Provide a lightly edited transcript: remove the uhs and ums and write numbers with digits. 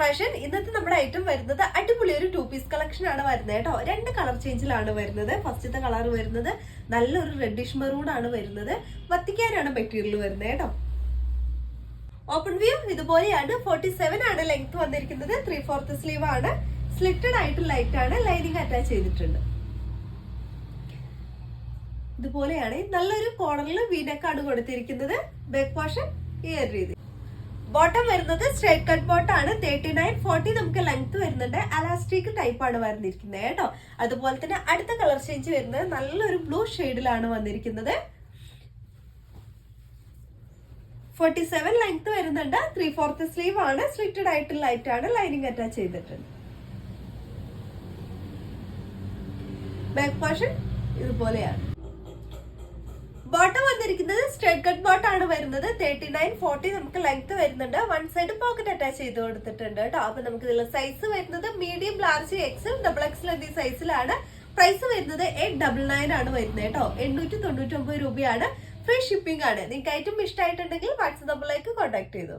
Fashion ഇന്നത്തെ നമ്മുടെ item വരുന്നത് അടിപൊളി ഒരു 2 പീസ് കളക്ഷൻ ആണ് വരുന്നത് കേട്ടോ. 2 കളർ ചേഞ്ചിലാണ് വരുന്നത്. ഫസ്റ്റത്തെ കളർ വരുന്നത് നല്ലൊരു റെഡിഷ് മെറൂൺ ആണ് വരുന്നത്. വത്തിക്കാനാണ് മെറ്റീരിയൽ വരുന്നത് കേട്ടോ. ഓപ്പൺ വ്യൂ ഇതുപോലെയാണ്. 47 ആണ് ലെങ്ത് വന്നിരിക്കുന്നത്. 3/4 സ്ലീവ് ആണ്. സ്ലിറ്റഡ് ആയിട്ട് ലൈറ്റ് ആണ്. ലൈനിങ് അറ്റാച്ച് ചെയ്തിട്ടുണ്ട്. ഇതുപോലെയാണ്. നല്ലൊരു കോർണറിൽ വീനക്കാണ് കൊടുത്തിരിക്കുന്നത്. ബാക്ക് പോർഷൻ ഈ ഒരു രീതി. ബോട്ടം വരുന്നത് സ്ട്രൈറ്റ് കട്ട് ബോട്ടം ആണ്. 39-40 നമുക്ക് ലെങ്ത് വരുന്നുണ്ട്. അലാസ്റ്റിക് ടൈപ്പ് ആണ് വന്നിരിക്കുന്നത് കേട്ടോ. അതുപോലെ തന്നെ അടുത്ത കളർ ചേഞ്ച് വരുന്നത് നല്ലൊരു ബ്ലൂ ഷെയ്ഡിലാണ് വന്നിരിക്കുന്നത്. 47 ലെങ്ത് വരുന്നുണ്ട്. 3/4 സ്ലീവ് ആണ്. സ്ലിറ്റഡ് ആയിട്ട് ലൈറ്റ് ആണ്. ലൈനിങ് അറ്റാച്ച് ചെയ്തിട്ടുണ്ട്. ബാക്ക് പോർഷൻ ഇതുപോലെയാണ്. ബോട്ടം വന്നിരിക്കുന്നത് സ്ട്രൈറ്റ് കട്ട് ബോട്ടം ആണ് വരുന്നത്. 39-40 നമുക്ക് ലെങ്ത് വരുന്നുണ്ട്. വൺ സൈഡ് പോക്കറ്റ് അറ്റാച്ച് ചെയ്ത് കൊടുത്തിട്ടുണ്ട് കേട്ടോ. അപ്പൊ നമുക്ക് ഇതിൽ സൈസ് വരുന്നത് മീഡിയം, ലാർജ്, എക്സൽ, XXL എന്നീ സൈസിലാണ്. പ്രൈസ് വരുന്നത് 899 ആണ് വരുന്നത് കേട്ടോ. 899 രൂപയാണ്. ഫ്രീ ഷിപ്പിംഗ് ആണ്. നിങ്ങൾക്ക് ഐറ്റം ഇഷ്ടമായിട്ടുണ്ടെങ്കിൽ വാട്സ്ആപ്പ് നമ്പറിലേക്ക് കോൺടാക്ട് ചെയ്തു.